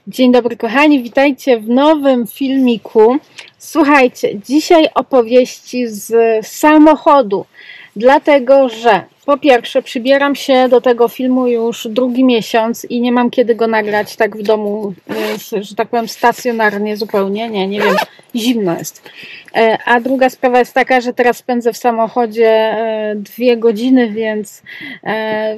Dzień dobry kochani, witajcie w nowym filmiku. Słuchajcie, dzisiaj opowieści z samochodu, dlatego że po pierwsze przybieram się do tego filmu już drugi miesiąc i nie mam kiedy go nagrać tak w domu, że tak powiem stacjonarnie zupełnie, nie wiem, zimno jest. A druga sprawa jest taka, że teraz spędzę w samochodzie 2 godziny,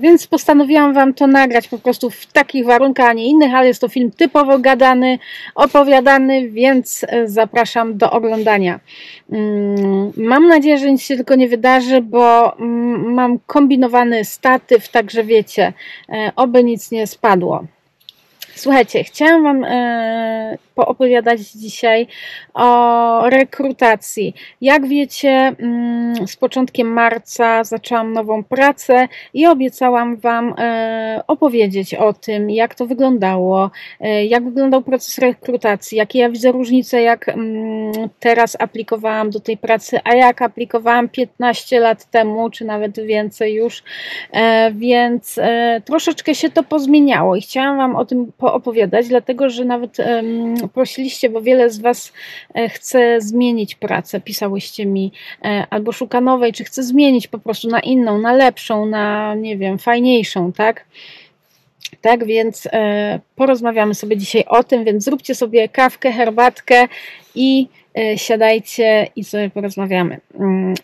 więc postanowiłam Wam to nagrać po prostu w takich warunkach, a nie innych, ale jest to film typowo gadany, opowiadany, więc zapraszam do oglądania. Mam nadzieję, że nic się tylko nie wydarzy, bo mam kombinowany statyw, także wiecie, oby nic nie spadło. Słuchajcie, chciałam Wam poopowiadać dzisiaj o rekrutacji. Jak wiecie, z początkiem marca zaczęłam nową pracę i obiecałam Wam opowiedzieć o tym, jak to wyglądało, jak wyglądał proces rekrutacji, jakie ja widzę różnice, jak teraz aplikowałam do tej pracy, a jak aplikowałam 15 lat temu, czy nawet więcej już, więc troszeczkę się to pozmieniało i chciałam Wam o tym poopowiadać, dlatego że nawet prosiliście, bo wiele z Was chce zmienić pracę, pisałyście mi, albo szuka nowej, czy chce zmienić po prostu na inną, na lepszą, na nie wiem, fajniejszą, tak? Tak, więc porozmawiamy sobie dzisiaj o tym, więc zróbcie sobie kawkę, herbatkę i siadajcie i sobie porozmawiamy.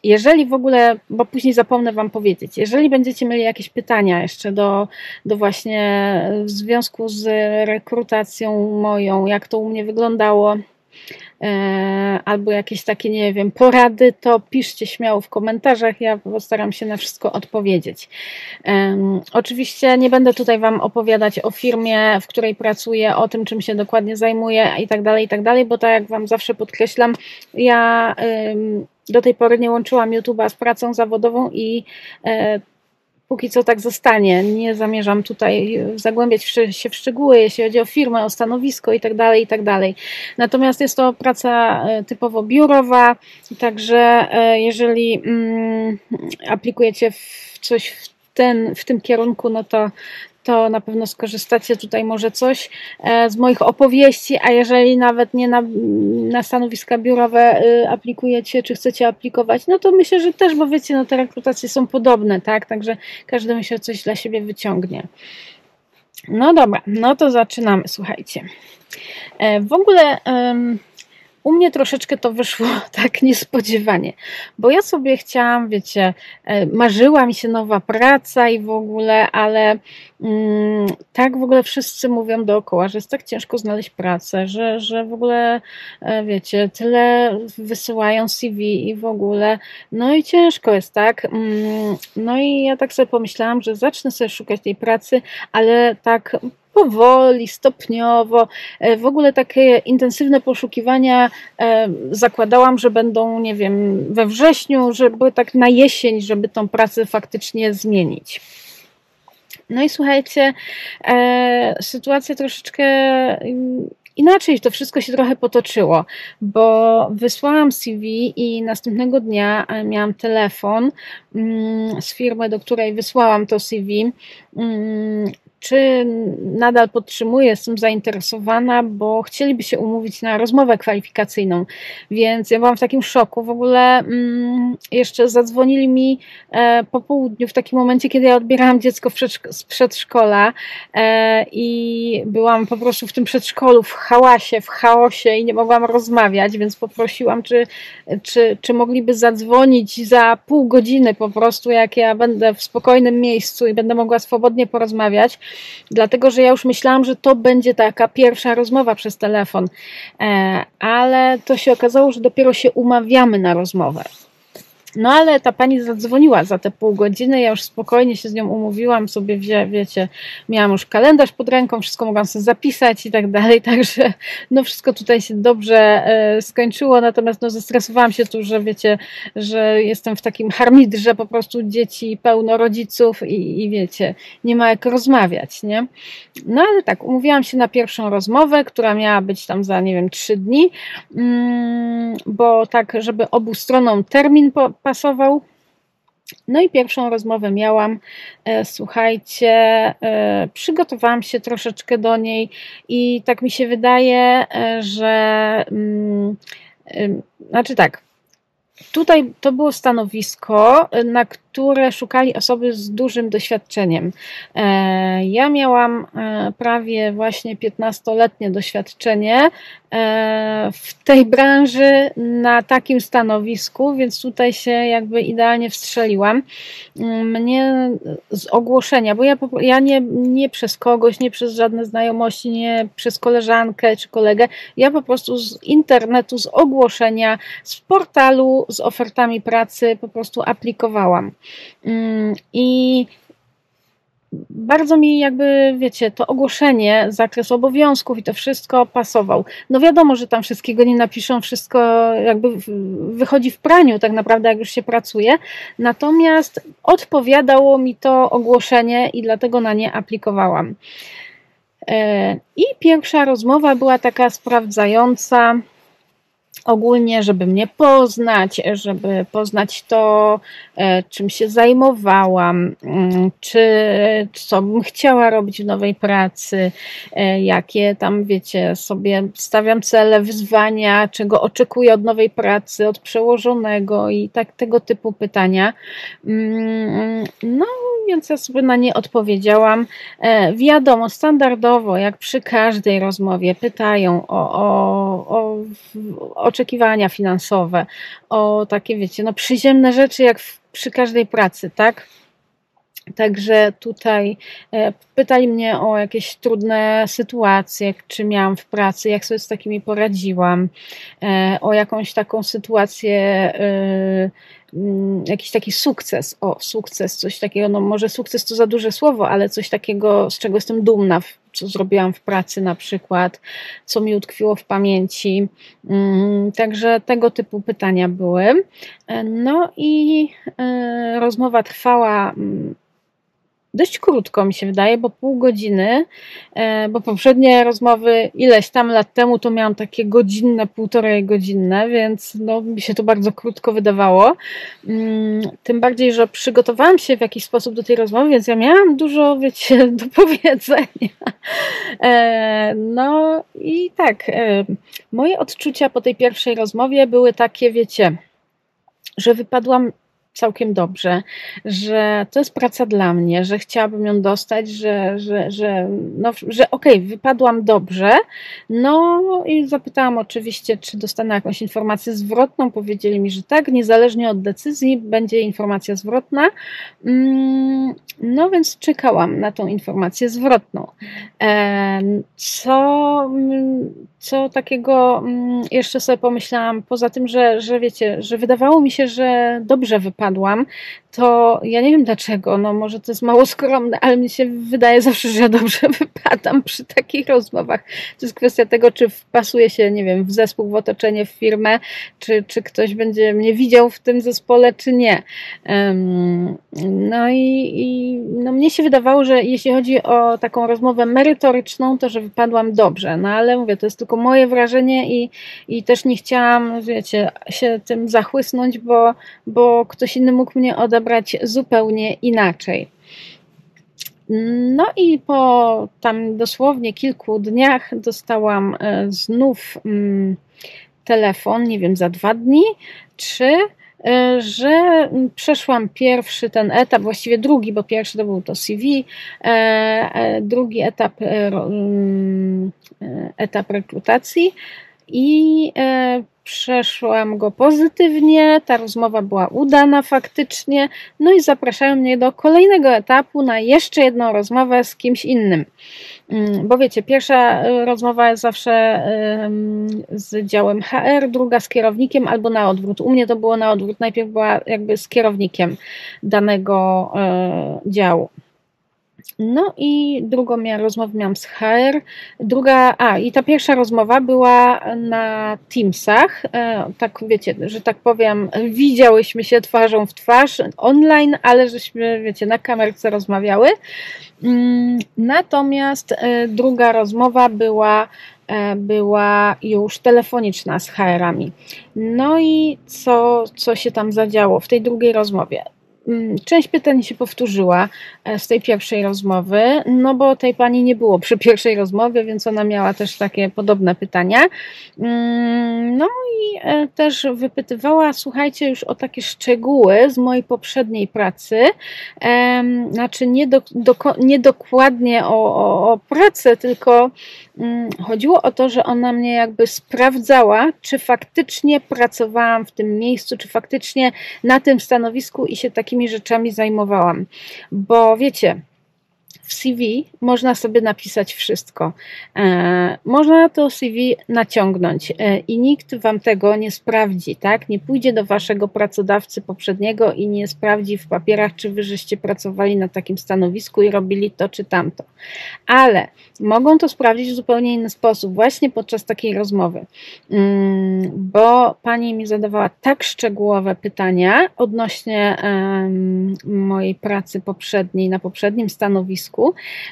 Jeżeli w ogóle, bo później zapomnę Wam powiedzieć, jeżeli będziecie mieli jakieś pytania jeszcze do właśnie w związku z rekrutacją moją, jak to u mnie wyglądało, albo jakieś takie, nie wiem, porady, to piszcie śmiało w komentarzach, ja postaram się na wszystko odpowiedzieć. Oczywiście nie będę tutaj Wam opowiadać o firmie, w której pracuję, o tym, czym się dokładnie zajmuję i tak dalej, bo tak jak Wam zawsze podkreślam, ja do tej pory nie łączyłam YouTube'a z pracą zawodową i póki co tak zostanie. Nie zamierzam tutaj zagłębiać się w szczegóły, jeśli chodzi o firmę, o stanowisko i tak dalej. Natomiast jest to praca typowo biurowa, także jeżeli aplikujecie w coś w tym kierunku, no to na pewno skorzystacie tutaj może coś z moich opowieści, a jeżeli nawet nie na stanowiska biurowe aplikujecie, czy chcecie aplikować, no to myślę, że też, bo wiecie, no te rekrutacje są podobne, tak, także każdy myślę coś dla siebie wyciągnie. No dobra, no to zaczynamy, słuchajcie. W ogóle u mnie troszeczkę to wyszło tak niespodziewanie, bo ja sobie chciałam, wiecie, marzyła mi się nowa praca i w ogóle, ale tak w ogóle wszyscy mówią dookoła, że jest tak ciężko znaleźć pracę, że w ogóle, wiecie, tyle wysyłają CV i w ogóle, no i ciężko jest, tak? No i ja tak sobie pomyślałam, że zacznę sobie szukać tej pracy, ale tak powoli, stopniowo. W ogóle takie intensywne poszukiwania zakładałam, że będą, nie wiem, we wrześniu, żeby tak na jesień, żeby tą pracę faktycznie zmienić. No i słuchajcie, sytuacja troszeczkę inaczej, to wszystko się trochę potoczyło, bo wysłałam CV i następnego dnia miałam telefon z firmy, do której wysłałam to CV, czy nadal podtrzymuję, jestem zainteresowana, bo chcieliby się umówić na rozmowę kwalifikacyjną, więc ja byłam w takim szoku. W ogóle jeszcze zadzwonili mi po południu, w takim momencie, kiedy ja odbierałam dziecko z przedszkola i byłam po prostu w tym przedszkolu, w hałasie, w chaosie i nie mogłam rozmawiać, więc poprosiłam, czy mogliby zadzwonić za pół godziny po prostu, jak ja będę w spokojnym miejscu i będę mogła swobodnie porozmawiać. Dlatego, że ja już myślałam, że to będzie taka pierwsza rozmowa przez telefon, ale to się okazało, że dopiero się umawiamy na rozmowę. No ale ta pani zadzwoniła za te pół godziny, ja już spokojnie się z nią umówiłam sobie, wiecie, miałam już kalendarz pod ręką, wszystko mogłam sobie zapisać i tak dalej, także no wszystko tutaj się dobrze skończyło, natomiast no zestresowałam się tu, że wiecie, że jestem w takim harmidrze, po prostu dzieci pełno rodziców i wiecie, nie ma jak rozmawiać, nie? No ale tak, umówiłam się na pierwszą rozmowę, która miała być tam za, nie wiem, 3 dni, bo tak, żeby obu stronom termin pasował. No i pierwszą rozmowę miałam, słuchajcie, przygotowałam się troszeczkę do niej i tak mi się wydaje, że znaczy tak, tutaj to było stanowisko, na które szukali osoby z dużym doświadczeniem. Ja miałam prawie właśnie 15-letnie doświadczenie w tej branży na takim stanowisku, więc tutaj się jakby idealnie wstrzeliłam. Mnie z ogłoszenia, bo ja nie przez kogoś, nie przez żadne znajomości, nie przez koleżankę czy kolegę, ja po prostu z internetu, z ogłoszenia, z portalu, z ofertami pracy po prostu aplikowałam. I bardzo mi jakby, wiecie, to ogłoszenie, zakres obowiązków i to wszystko pasował. No wiadomo, że tam wszystkiego nie napiszą, wszystko jakby wychodzi w praniu tak naprawdę, jak już się pracuje. Natomiast odpowiadało mi to ogłoszenie i dlatego na nie aplikowałam. I pierwsza rozmowa była taka sprawdzająca, ogólnie, żeby mnie poznać, żeby poznać to, czym się zajmowałam, co bym chciała robić w nowej pracy, jakie tam, wiecie, sobie stawiam cele, wyzwania, czego oczekuję od nowej pracy, od przełożonego i tak tego typu pytania. No, więc ja sobie na nie odpowiedziałam. Wiadomo, standardowo, jak przy każdej rozmowie, pytają o oczekiwania finansowe, o takie, wiecie, no przyziemne rzeczy, jak przy każdej pracy, tak? Także tutaj pytali mnie o jakieś trudne sytuacje, czy miałam w pracy, jak sobie z takimi poradziłam, o jakąś taką sytuację, jakiś taki sukces, sukces, coś takiego, no może sukces to za duże słowo, ale coś takiego, z czego jestem dumna, co zrobiłam w pracy na przykład, co mi utkwiło w pamięci. Także tego typu pytania były. No i rozmowa trwała dość krótko, mi się wydaje, bo pół godziny, bo poprzednie rozmowy ileś tam lat temu to miałam takie godzinne, półtorej godzinne, więc no, mi się to bardzo krótko wydawało. Tym bardziej, że przygotowałam się w jakiś sposób do tej rozmowy, więc ja miałam dużo, wiecie, do powiedzenia. No i tak, moje odczucia po tej pierwszej rozmowie były takie, wiecie, że wypadłam całkiem dobrze, że to jest praca dla mnie, że chciałabym ją dostać, że okej, wypadłam dobrze. No i zapytałam oczywiście, czy dostanę jakąś informację zwrotną. Powiedzieli mi, że tak, niezależnie od decyzji będzie informacja zwrotna. No więc czekałam na tą informację zwrotną. Co takiego jeszcze sobie pomyślałam, poza tym, że wiecie, że wydawało mi się, że dobrze wypadłam, to ja nie wiem dlaczego, no może to jest mało skromne, ale mi się wydaje zawsze, że ja dobrze wypadam przy takich rozmowach. To jest kwestia tego, czy wpasuje się, nie wiem, w zespół, w otoczenie, w firmę, czy ktoś będzie mnie widział w tym zespole, czy nie. No i no mnie się wydawało, że jeśli chodzi o taką rozmowę merytoryczną, to że wypadłam dobrze, no ale mówię, to jest tylko moje wrażenie i też nie chciałam, wiecie, się tym zachłysnąć, bo ktoś inny mógł mnie odebrać zupełnie inaczej. No i po tam dosłownie kilku dniach dostałam znów telefon, nie wiem, za 2 dni, 3, że przeszłam pierwszy ten etap, właściwie drugi, bo pierwszy to był to CV, drugi etap rekrutacji i przeszłam go pozytywnie, ta rozmowa była udana faktycznie, no i zapraszają mnie do kolejnego etapu na jeszcze jedną rozmowę z kimś innym. Bo wiecie, pierwsza rozmowa jest zawsze z działem HR, druga z kierownikiem albo na odwrót. U mnie to było na odwrót, najpierw była jakby z kierownikiem danego działu. No i drugą rozmowę miałam z HR, i ta pierwsza rozmowa była na Teamsach, tak wiecie, że tak powiem, widziałyśmy się twarzą w twarz online, ale żeśmy, wiecie, na kamerce rozmawiały. Natomiast druga rozmowa była już telefoniczna z HR-ami. No i co się tam zadziało w tej drugiej rozmowie? część pytań się powtórzyła z tej pierwszej rozmowy, no bo tej pani nie było przy pierwszej rozmowie, więc ona miała też takie podobne pytania. No i też wypytywała, słuchajcie, już o takie szczegóły z mojej poprzedniej pracy, znaczy nie dokładnie o pracę, tylko chodziło o to, że ona mnie jakby sprawdzała, czy faktycznie pracowałam w tym miejscu, czy faktycznie na tym stanowisku i się takimi rzeczami zajmowałam. Bo wiecie, w CV można sobie napisać wszystko. Można to CV naciągnąć i nikt wam tego nie sprawdzi, tak? Nie pójdzie do waszego pracodawcy poprzedniego i nie sprawdzi w papierach, czy wy żeście pracowali na takim stanowisku i robili to czy tamto. Ale mogą to sprawdzić w zupełnie inny sposób, właśnie podczas takiej rozmowy. Bo pani mi zadawała tak szczegółowe pytania odnośnie mojej pracy poprzedniej, na poprzednim stanowisku,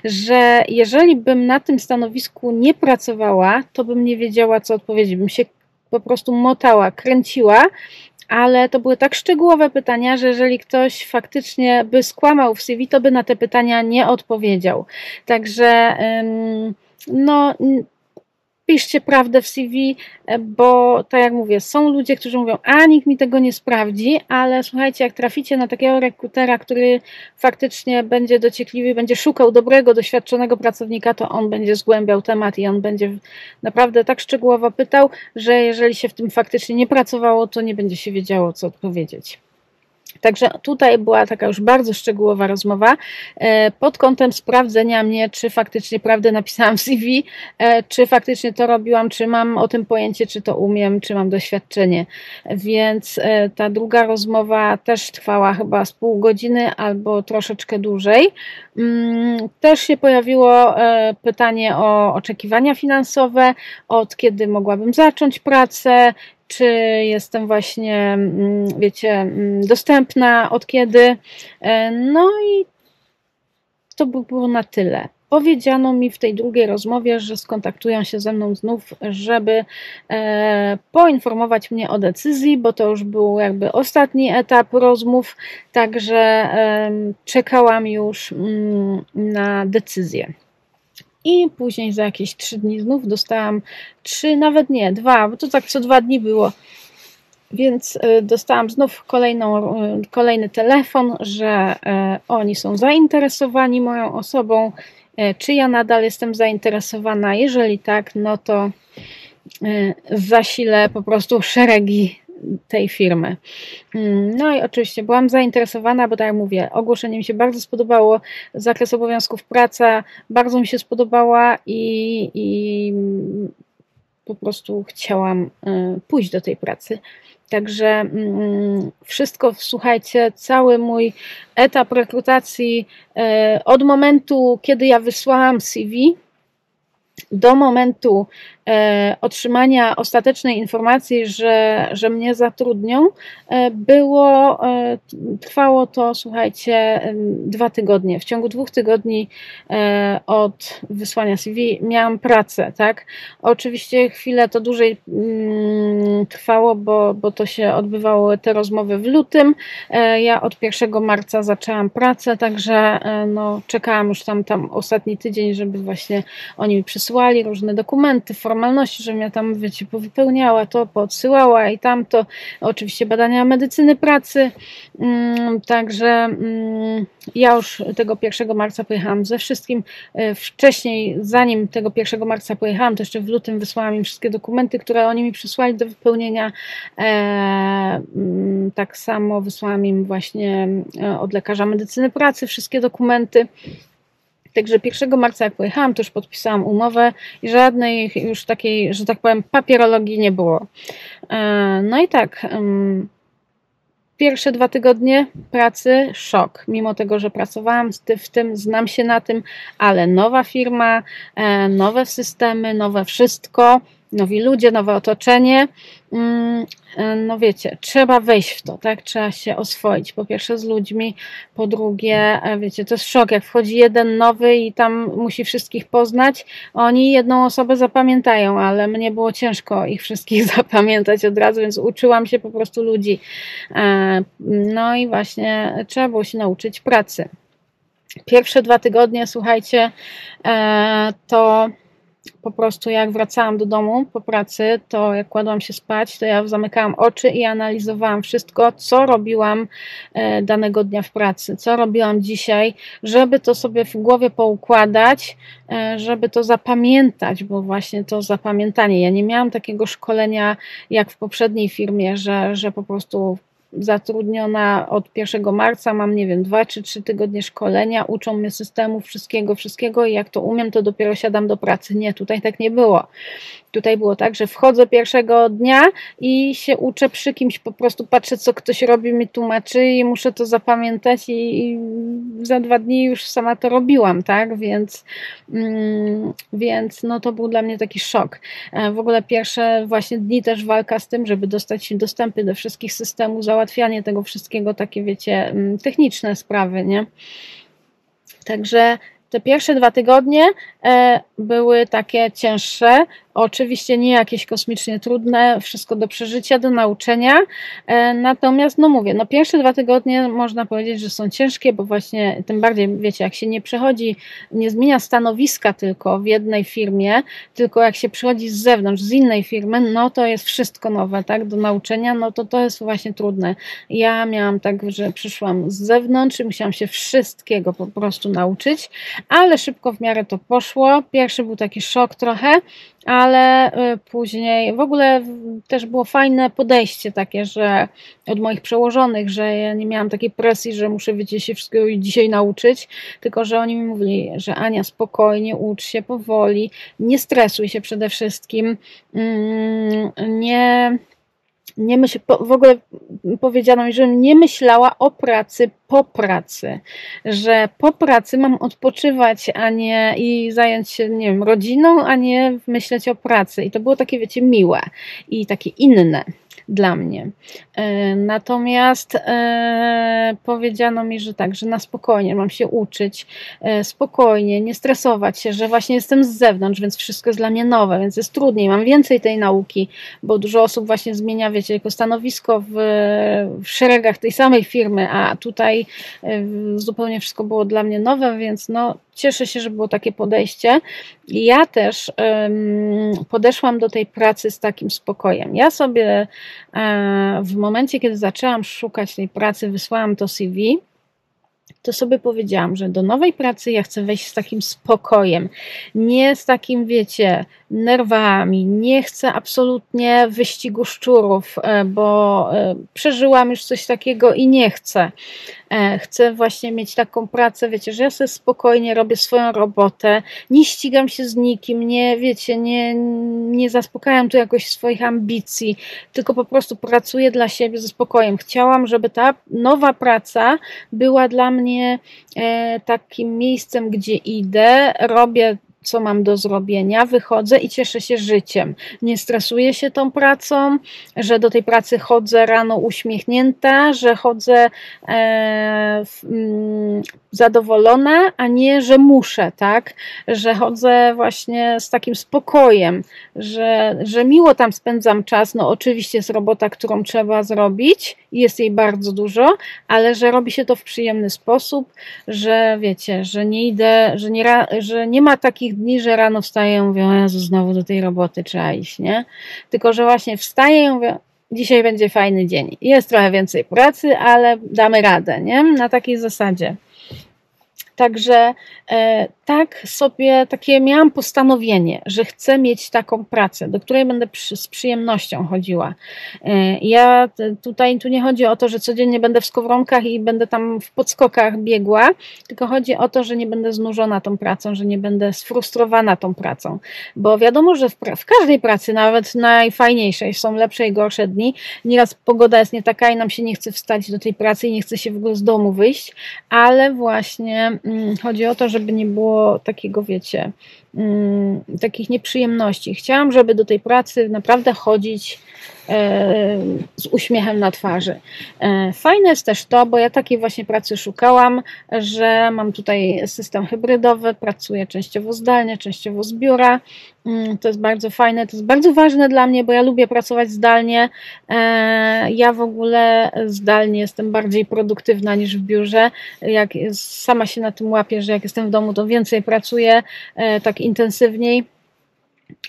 że jeżeli bym na tym stanowisku nie pracowała, to bym nie wiedziała, co odpowiedzieć. Bym się po prostu motała, kręciła, ale to były tak szczegółowe pytania, że jeżeli ktoś faktycznie by skłamał w CV, to by na te pytania nie odpowiedział. Także no, piszcie prawdę w CV, bo tak jak mówię, są ludzie, którzy mówią, a nikt mi tego nie sprawdzi, ale słuchajcie, jak traficie na takiego rekrutera, który faktycznie będzie dociekliwy, będzie szukał dobrego, doświadczonego pracownika, to on będzie zgłębiał temat i on będzie naprawdę tak szczegółowo pytał, że jeżeli się w tym faktycznie nie pracowało, to nie będzie się wiedziało, co odpowiedzieć. Także tutaj była taka już bardzo szczegółowa rozmowa pod kątem sprawdzenia mnie, czy faktycznie prawdę napisałam w CV, czy faktycznie to robiłam, czy mam o tym pojęcie, czy to umiem, czy mam doświadczenie. Więc ta druga rozmowa też trwała chyba z pół godziny albo troszeczkę dłużej. Też się pojawiło pytanie o oczekiwania finansowe, od kiedy mogłabym zacząć pracę, czy jestem właśnie, wiecie, dostępna, od kiedy. No i to by było na tyle. Powiedziano mi w tej drugiej rozmowie, że skontaktują się ze mną znów, żeby poinformować mnie o decyzji, bo to już był jakby ostatni etap rozmów, także czekałam już na decyzję. I później za jakieś 3 dni znów dostałam 3, nawet nie, 2, bo to tak co 2 dni było. Więc dostałam znów kolejny telefon, że oni są zainteresowani moją osobą, czy ja nadal jestem zainteresowana. Jeżeli tak, no to zasilę po prostu szeregi tej firmy. No i oczywiście byłam zainteresowana, bo tak jak mówię, ogłoszenie mi się bardzo spodobało, zakres obowiązków praca bardzo mi się spodobała i po prostu chciałam pójść do tej pracy. Także wszystko, słuchajcie, cały mój etap rekrutacji od momentu, kiedy ja wysłałam CV, do momentu otrzymania ostatecznej informacji, że mnie zatrudnią, trwało to, słuchajcie, 2 tygodnie. W ciągu 2 tygodni od wysłania CV miałam pracę, tak? Oczywiście chwilę to dłużej trwało, bo to się odbywało, te rozmowy w lutym. Ja od 1 marca zaczęłam pracę, także no, czekałam już tam ostatni tydzień, żeby właśnie oni mi przysłali różne dokumenty, formalności, żebym ja tam, wiecie, powypełniała to, poodsyłała i tamto. Oczywiście badania medycyny pracy. Także ja już tego 1 marca pojechałam ze wszystkim. Wcześniej, zanim tego 1 marca pojechałam, to jeszcze w lutym wysłałam im wszystkie dokumenty, które oni mi przysłali do wypełnienia. Tak samo wysłałam im właśnie od lekarza medycyny pracy wszystkie dokumenty. Także 1 marca jak pojechałam, to już podpisałam umowę i żadnej już takiej, że tak powiem, papierologii nie było. No i tak, pierwsze 2 tygodnie pracy szok, mimo tego, że pracowałam w tym, znam się na tym, ale nowa firma, nowe systemy, nowe wszystko, nowi ludzie, nowe otoczenie. No wiecie, trzeba wejść w to, tak? Trzeba się oswoić. Po pierwsze z ludźmi, po drugie, wiecie, to jest szok, jak wchodzi jeden nowy i tam musi wszystkich poznać. Oni jedną osobę zapamiętają, ale mnie było ciężko ich wszystkich zapamiętać od razu, więc uczyłam się po prostu ludzi. No i właśnie trzeba było się nauczyć pracy. Pierwsze 2 tygodnie, słuchajcie, to po prostu jak wracałam do domu po pracy, to jak kładłam się spać, to ja zamykałam oczy i analizowałam wszystko, co robiłam danego dnia w pracy, co robiłam dzisiaj, żeby to sobie w głowie poukładać, żeby to zapamiętać, bo właśnie to zapamiętanie. Ja nie miałam takiego szkolenia jak w poprzedniej firmie, że po prostu zatrudniona od 1 marca, mam nie wiem, 2 czy 3 tygodnie szkolenia, uczą mnie systemu, wszystkiego i jak to umiem, to dopiero siadam do pracy. Nie, tutaj tak nie było. Tutaj było tak, że wchodzę pierwszego dnia i się uczę przy kimś, po prostu patrzę, co ktoś robi, mi tłumaczy i muszę to zapamiętać i za 2 dni już sama to robiłam, tak? Więc no to był dla mnie taki szok. W ogóle pierwsze właśnie dni też walka z tym, żeby dostać dostępy do wszystkich systemów, załatwianie tego wszystkiego, takie wiecie, techniczne sprawy, nie? Także te pierwsze 2 tygodnie były takie cięższe, oczywiście nie jakieś kosmicznie trudne, wszystko do przeżycia, do nauczenia, natomiast no mówię, no pierwsze 2 tygodnie można powiedzieć, że są ciężkie, bo właśnie tym bardziej wiecie, jak się nie przechodzi, nie zmienia stanowiska tylko w jednej firmie, tylko jak się przychodzi z zewnątrz, z innej firmy, no to jest wszystko nowe, tak, do nauczenia, no to jest właśnie trudne. Ja miałam tak, że przyszłam z zewnątrz i musiałam się wszystkiego po prostu nauczyć, ale szybko w miarę to poszło. Pierwszy był taki szok trochę, ale później w ogóle też było fajne podejście takie, że od moich przełożonych, że ja nie miałam takiej presji, że muszę wiecie się wszystkiego dzisiaj nauczyć, tylko że oni mi mówili, że Ania spokojnie, ucz się powoli, nie stresuj się przede wszystkim, nie myśl, w ogóle powiedziano mi, żebym nie myślała o pracy po pracy, że po pracy mam odpoczywać, a nie i zająć się, nie wiem, rodziną, a nie myśleć o pracy. I to było takie, wiecie, miłe i takie inne dla mnie. Natomiast powiedziano mi, że tak, że na spokojnie mam się uczyć, spokojnie, nie stresować się, że właśnie jestem z zewnątrz, więc wszystko jest dla mnie nowe, więc jest trudniej, mam więcej tej nauki, bo dużo osób właśnie zmienia, wiecie, jako stanowisko w szeregach tej samej firmy, a tutaj zupełnie wszystko było dla mnie nowe, więc no cieszę się, że było takie podejście. Ja też podeszłam do tej pracy z takim spokojem. Ja sobie w momencie, kiedy zaczęłam szukać tej pracy, wysłałam to CV, to sobie powiedziałam, że do nowej pracy ja chcę wejść z takim spokojem, nie z takim, wiecie, nerwami, nie chcę absolutnie wyścigu szczurów, bo przeżyłam już coś takiego i nie chcę. Chcę właśnie mieć taką pracę, wiecie, że ja sobie spokojnie robię swoją robotę, nie ścigam się z nikim, nie, wiecie, nie zaspokajam tu jakoś swoich ambicji, tylko po prostu pracuję dla siebie ze spokojem. Chciałam, żeby ta nowa praca była dla mnie takim miejscem, gdzie idę, robię co mam do zrobienia, wychodzę i cieszę się życiem. Nie stresuję się tą pracą, że do tej pracy chodzę rano uśmiechnięta, że chodzę zadowolona, a nie, że muszę, tak? Że chodzę właśnie z takim spokojem, że miło tam spędzam czas. No oczywiście jest robota, którą trzeba zrobić i jest jej bardzo dużo, ale że robi się to w przyjemny sposób, że wiecie, że nie idę, że nie ma takich dni, że rano wstaję i mówię, o Jezu, znowu do tej roboty trzeba iść, nie? Tylko, że właśnie wstaję i mówię, dzisiaj będzie fajny dzień. Jest trochę więcej pracy, ale damy radę, nie? Na takiej zasadzie. Także tak sobie takie miałam postanowienie, że chcę mieć taką pracę, do której będę z przyjemnością chodziła. Ja tu nie chodzi o to, że codziennie będę w skowronkach i będę tam w podskokach biegła, tylko chodzi o to, że nie będę znużona tą pracą, że nie będę sfrustrowana tą pracą, bo wiadomo, że w każdej pracy, nawet najfajniejszej, są lepsze i gorsze dni. Nieraz pogoda jest nie taka i nam się nie chce wstać do tej pracy i nie chce się w ogóle z domu wyjść, ale właśnie chodzi o to, żeby nie było takiego, wiecie, takich nieprzyjemności. Chciałam, żeby do tej pracy naprawdę chodzić z uśmiechem na twarzy. Fajne jest też to, bo ja takiej właśnie pracy szukałam, że mam tutaj system hybrydowy, pracuję częściowo zdalnie, częściowo z biura. To jest bardzo fajne, to jest bardzo ważne dla mnie, bo ja lubię pracować zdalnie. Ja w ogóle zdalnie jestem bardziej produktywna niż w biurze. Jak sama się na tym łapię, że jak jestem w domu, to więcej pracuję, tak intensywniej.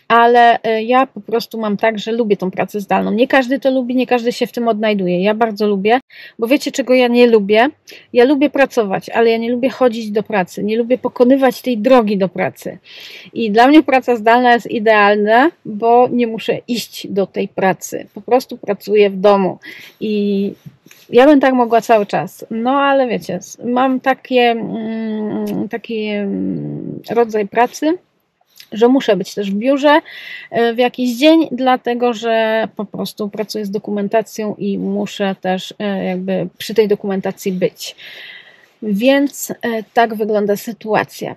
Ale ja po prostu mam tak, że lubię tą pracę zdalną. Nie każdy to lubi, nie każdy się w tym odnajduje. Ja bardzo lubię, bo wiecie, czego ja nie lubię? Ja lubię pracować, ale ja nie lubię chodzić do pracy, nie lubię pokonywać tej drogi do pracy. I dla mnie praca zdalna jest idealna, bo nie muszę iść do tej pracy. Po prostu pracuję w domu i ja bym tak mogła cały czas. No ale wiecie, mam taki rodzaj pracy, że muszę być też w biurze w jakiś dzień, dlatego że po prostu pracuję z dokumentacją i muszę też jakby przy tej dokumentacji być. Więc tak wygląda sytuacja.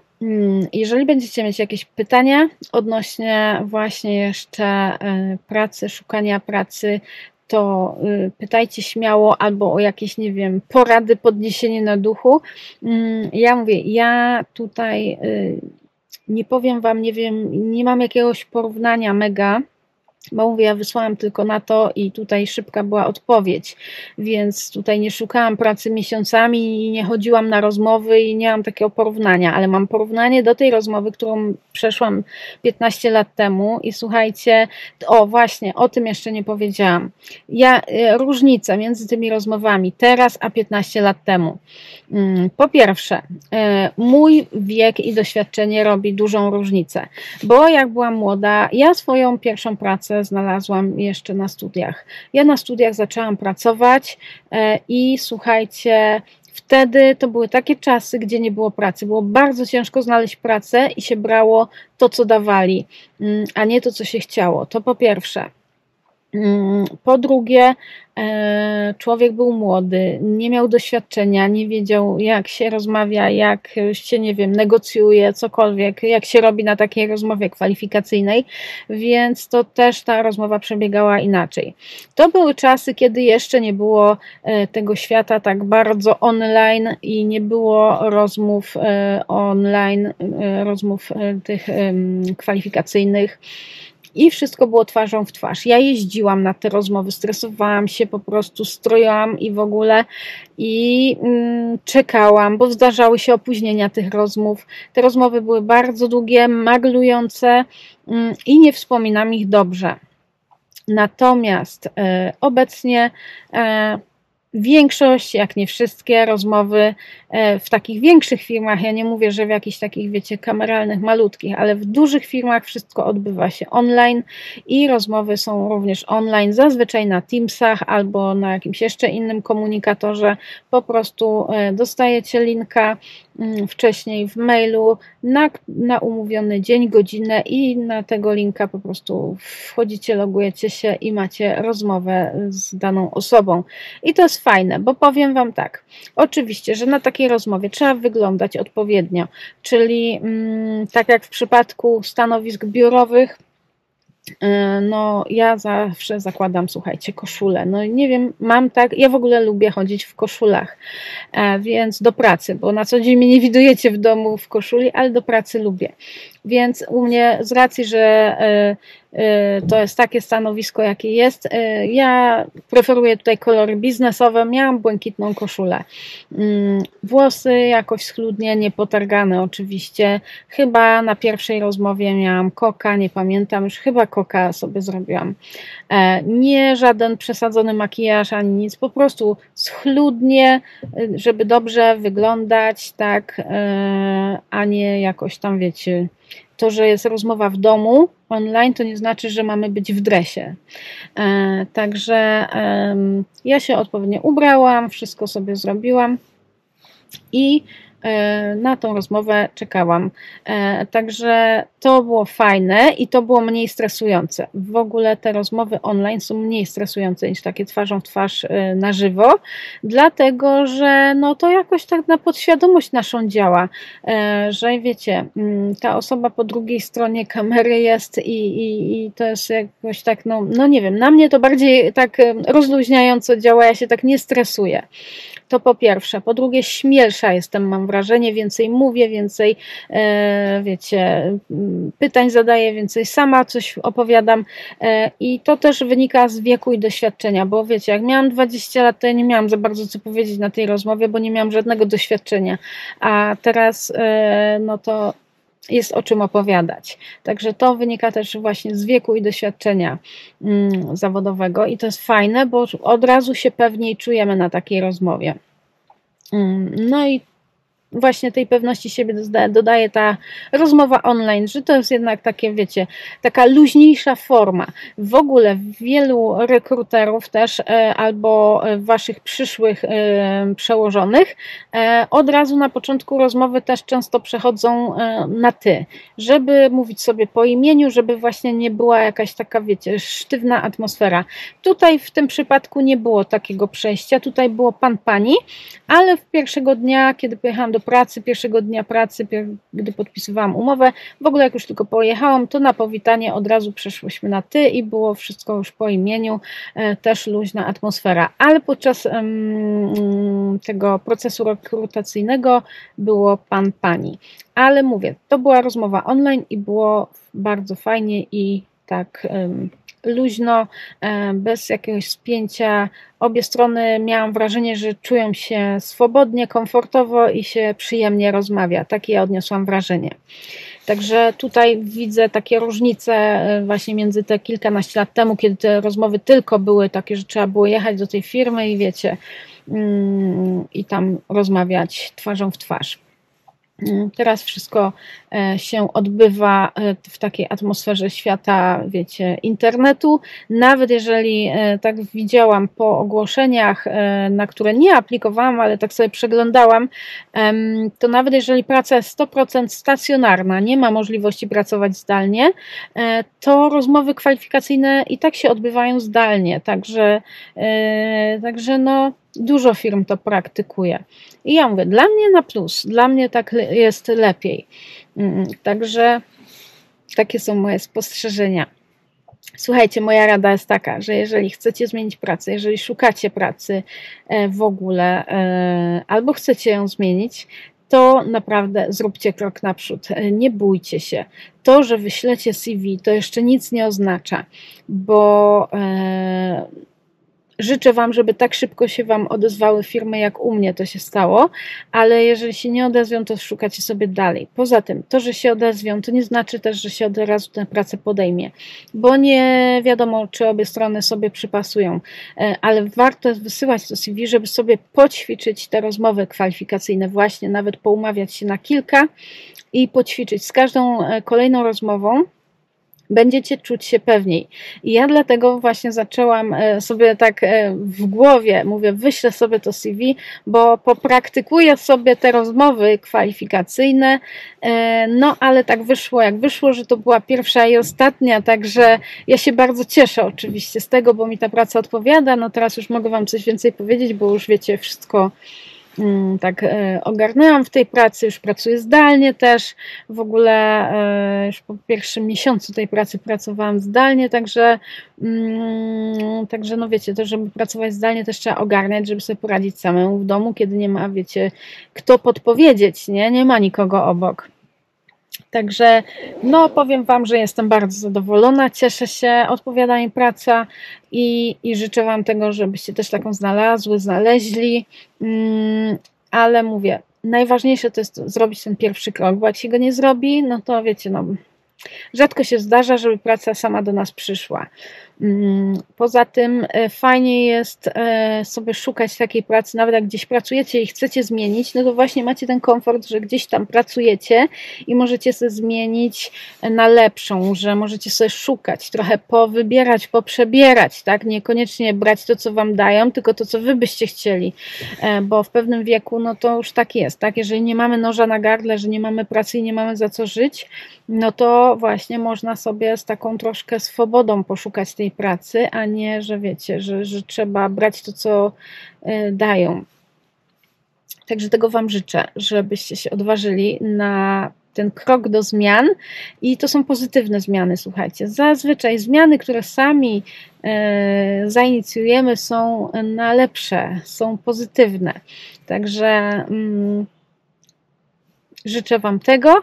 Jeżeli będziecie mieć jakieś pytania odnośnie właśnie jeszcze pracy, szukania pracy, to pytajcie śmiało albo o jakieś, nie wiem, porady, podniesienie na duchu. Ja mówię, ja tutaj nie powiem Wam, nie wiem, nie mam jakiegoś porównania mega, bo mówię, ja wysłałam tylko na to i tutaj szybka była odpowiedź, więc tutaj nie szukałam pracy miesiącami i nie chodziłam na rozmowy i nie mam takiego porównania, ale mam porównanie do tej rozmowy, którą przeszłam 15 lat temu i słuchajcie, o właśnie, o tym jeszcze nie powiedziałam. Różnica między tymi rozmowami teraz a 15 lat temu. Po pierwsze, mój wiek i doświadczenie robi dużą różnicę, bo jak byłam młoda, ja swoją pierwszą pracę znalazłam jeszcze na studiach. Ja na studiach zaczęłam pracować i słuchajcie, wtedy to były takie czasy, gdzie nie było pracy. Było bardzo ciężko znaleźć pracę i się brało to, co dawali, a nie to, co się chciało. To po pierwsze. Po drugie, człowiek był młody, nie miał doświadczenia, nie wiedział, jak się rozmawia, jak się, nie wiem, negocjuje, cokolwiek, jak się robi na takiej rozmowie kwalifikacyjnej, więc to też ta rozmowa przebiegała inaczej. To były czasy, kiedy jeszcze nie było tego świata tak bardzo online i nie było rozmów online, rozmów tych kwalifikacyjnych. I wszystko było twarzą w twarz. Ja jeździłam na te rozmowy, stresowałam się, po prostu stroiłam i w ogóle i czekałam, bo zdarzały się opóźnienia tych rozmów. Te rozmowy były bardzo długie, maglujące i nie wspominam ich dobrze. Natomiast obecnie większość, jak nie wszystkie rozmowy w takich większych firmach, ja nie mówię, że w jakichś takich, wiecie, kameralnych, malutkich, ale w dużych firmach wszystko odbywa się online i rozmowy są również online, zazwyczaj na Teamsach albo na jakimś jeszcze innym komunikatorze. Po prostu dostajecie linka wcześniej w mailu na umówiony dzień, godzinę i na tego linka po prostu wchodzicie, logujecie się i macie rozmowę z daną osobą. I to jest fajne, bo powiem Wam tak, oczywiście, że na takiej rozmowie trzeba wyglądać odpowiednio, czyli tak jak w przypadku stanowisk biurowych, no ja zawsze zakładam, słuchajcie, koszulę. No nie wiem, mam tak, ja w ogóle lubię chodzić w koszulach, więc do pracy, bo na co dzień mnie nie widujecie w domu w koszuli, ale do pracy lubię. Więc u mnie z racji, że to jest takie stanowisko, jakie jest, ja preferuję tutaj kolory biznesowe, miałam błękitną koszulę. Włosy jakoś schludnie, niepotargane oczywiście. Chyba na pierwszej rozmowie miałam koka, nie pamiętam, już chyba koka sobie zrobiłam. Nie żaden przesadzony makijaż ani nic, po prostu schludnie, żeby dobrze wyglądać, tak, a nie jakoś tam, wiecie, to, że jest rozmowa w domu online, to nie znaczy, że mamy być w dresie. Także ja się odpowiednio ubrałam, wszystko sobie zrobiłam i na tą rozmowę czekałam. Także to było fajne i to było mniej stresujące. W ogóle te rozmowy online są mniej stresujące niż takie twarzą w twarz na żywo, dlatego że no to jakoś tak na podświadomość naszą działa, że wiecie, ta osoba po drugiej stronie kamery jest i to jest jakoś tak, no nie wiem, na mnie to bardziej tak rozluźniająco działa, ja się tak nie stresuję. To po pierwsze. Po drugie, śmielsza jestem, mam wrażenie, więcej mówię, więcej, wiecie, pytań zadaję, więcej sama coś opowiadam i to też wynika z wieku i doświadczenia, bo wiecie, jak miałam 20 lat, to ja nie miałam za bardzo co powiedzieć na tej rozmowie, bo nie miałam żadnego doświadczenia, a teraz no to jest o czym opowiadać. Także to wynika też właśnie z wieku i doświadczenia zawodowego i to jest fajne, bo od razu się pewniej czujemy na takiej rozmowie. No i właśnie tej pewności siebie dodaje ta rozmowa online, że to jest jednak takie, wiecie, taka luźniejsza forma. W ogóle wielu rekruterów też albo waszych przyszłych przełożonych od razu na początku rozmowy też często przechodzą na ty, żeby mówić sobie po imieniu, żeby właśnie nie była jakaś taka, wiecie, sztywna atmosfera. Tutaj w tym przypadku nie było takiego przejścia, tutaj było pan, pani, ale w pierwszego dnia, kiedy pojechałam do pracy, pierwszego dnia pracy, gdy podpisywałam umowę, w ogóle jak już tylko pojechałam, to na powitanie od razu przeszłyśmy na ty i było wszystko już po imieniu, też luźna atmosfera, ale podczas tego procesu rekrutacyjnego było pan, pani. Ale mówię, to była rozmowa online i było bardzo fajnie i tak luźno, bez jakiegoś spięcia. Obie strony miałam wrażenie, że czują się swobodnie, komfortowo i się przyjemnie rozmawia. Takie ja odniosłam wrażenie. Także tutaj widzę takie różnice właśnie między te kilkanaście lat temu, kiedy te rozmowy tylko były takie, że trzeba było jechać do tej firmy i wiecie, i tam rozmawiać twarzą w twarz. Teraz wszystko się odbywa w takiej atmosferze świata, wiecie, internetu. Nawet jeżeli tak widziałam po ogłoszeniach, na które nie aplikowałam, ale tak sobie przeglądałam, to nawet jeżeli praca jest 100% stacjonarna, nie ma możliwości pracować zdalnie, to rozmowy kwalifikacyjne i tak się odbywają zdalnie. Także no, dużo firm to praktykuje. I ja mówię, dla mnie na plus, dla mnie tak jest lepiej. Także takie są moje spostrzeżenia. Słuchajcie, moja rada jest taka, że jeżeli chcecie zmienić pracę, jeżeli szukacie pracy w ogóle albo chcecie ją zmienić, to naprawdę zróbcie krok naprzód. Nie bójcie się. To, że wyślecie CV, to jeszcze nic nie oznacza, bo życzę Wam, żeby tak szybko się Wam odezwały firmy, jak u mnie to się stało, ale jeżeli się nie odezwią, to szukacie sobie dalej. Poza tym, to, że się odezwią, to nie znaczy też, że się od razu tę pracę podejmie, bo nie wiadomo, czy obie strony sobie przypasują, ale warto jest wysyłać to CV, żeby sobie poćwiczyć te rozmowy kwalifikacyjne, właśnie nawet poumawiać się na kilka i poćwiczyć. Z każdą kolejną rozmową będziecie czuć się pewniej. I ja dlatego właśnie zaczęłam sobie tak w głowie, mówię, wyślę sobie to CV, bo popraktykuję sobie te rozmowy kwalifikacyjne, no ale tak wyszło jak wyszło, że to była pierwsza i ostatnia, także ja się bardzo cieszę oczywiście z tego, bo mi ta praca odpowiada, no teraz już mogę Wam coś więcej powiedzieć, bo już wiecie, wszystko tak ogarnęłam w tej pracy, już pracuję zdalnie też, w ogóle już po pierwszym miesiącu tej pracy pracowałam zdalnie, także no wiecie, to żeby pracować zdalnie też trzeba ogarniać, żeby sobie poradzić samemu w domu, kiedy nie ma, wiecie, kto podpowiedzieć, nie ma nikogo obok. Także no powiem Wam, że jestem bardzo zadowolona, cieszę się, odpowiada mi praca i życzę Wam tego, żebyście też taką znaleźli, ale mówię, najważniejsze to jest zrobić ten pierwszy krok, bo jak się go nie zrobi, no to wiecie, no rzadko się zdarza, żeby praca sama do nas przyszła. Poza tym fajnie jest sobie szukać takiej pracy, nawet jak gdzieś pracujecie i chcecie zmienić, no to właśnie macie ten komfort, że gdzieś tam pracujecie i możecie sobie zmienić na lepszą, że możecie sobie szukać, trochę powybierać, poprzebierać, tak? Niekoniecznie brać to, co wam dają, tylko to, co wy byście chcieli, bo w pewnym wieku, no to już tak jest, tak? Jeżeli nie mamy noża na gardle, że nie mamy pracy i nie mamy za co żyć, no to właśnie można sobie z taką troszkę swobodą poszukać tej pracy, a nie, że wiecie, że trzeba brać to, co dają. Także tego wam życzę, żebyście się odważyli na ten krok do zmian i to są pozytywne zmiany, słuchajcie. Zazwyczaj zmiany, które sami zainicjujemy, są na lepsze, są pozytywne. Także życzę wam tego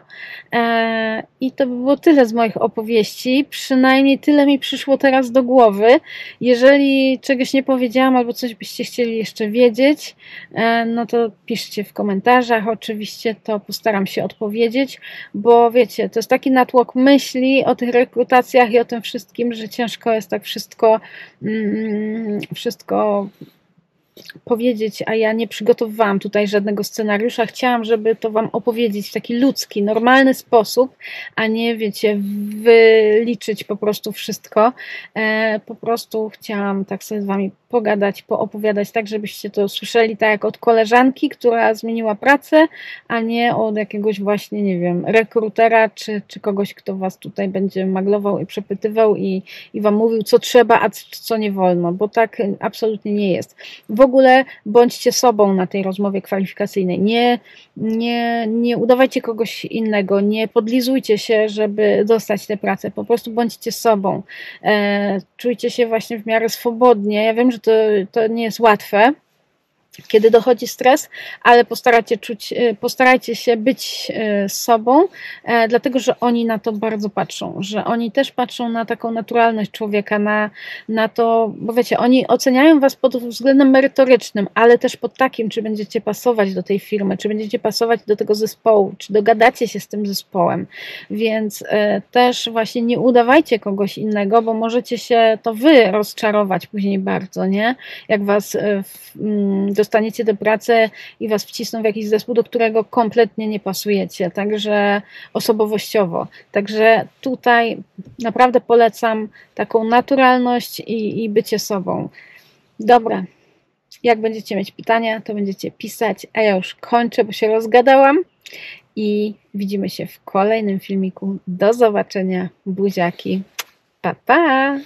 i to by było tyle z moich opowieści, przynajmniej tyle mi przyszło teraz do głowy. Jeżeli czegoś nie powiedziałam albo coś byście chcieli jeszcze wiedzieć, no to piszcie w komentarzach, oczywiście to postaram się odpowiedzieć, bo wiecie, to jest taki natłok myśli o tych rekrutacjach i o tym wszystkim, że ciężko jest tak wszystko powiedzieć, a ja nie przygotowywałam tutaj żadnego scenariusza. Chciałam, żeby to wam opowiedzieć w taki ludzki, normalny sposób, a nie, wiecie, wyliczyć po prostu wszystko. Po prostu chciałam tak sobie z wami pogadać, poopowiadać tak, żebyście to słyszeli tak jak od koleżanki, która zmieniła pracę, a nie od jakiegoś właśnie, nie wiem, rekrutera, czy kogoś, kto was tutaj będzie maglował i przepytywał i wam mówił, co trzeba, a co nie wolno, bo tak absolutnie nie jest. W ogóle bądźcie sobą na tej rozmowie kwalifikacyjnej. Nie udawajcie kogoś innego, nie podlizujcie się, żeby dostać tę pracę. Po prostu bądźcie sobą. Czujcie się właśnie w miarę swobodnie. Ja wiem, że to nie jest łatwe, kiedy dochodzi stres, ale postarajcie się być sobą, dlatego że oni na to bardzo patrzą, że oni też patrzą na taką naturalność człowieka, na to, bo wiecie, oni oceniają was pod względem merytorycznym, ale też pod takim, czy będziecie pasować do tej firmy, czy będziecie pasować do tego zespołu, czy dogadacie się z tym zespołem, więc też właśnie nie udawajcie kogoś innego, bo możecie się to wy rozczarować później bardzo, nie? Jak was dostaniecie tę pracę i was wcisną w jakiś zespół, do którego kompletnie nie pasujecie, także osobowościowo. Także tutaj naprawdę polecam taką naturalność i bycie sobą. Dobra, jak będziecie mieć pytania, to będziecie pisać, a ja już kończę, bo się rozgadałam i widzimy się w kolejnym filmiku. Do zobaczenia, buziaki. Pa, pa!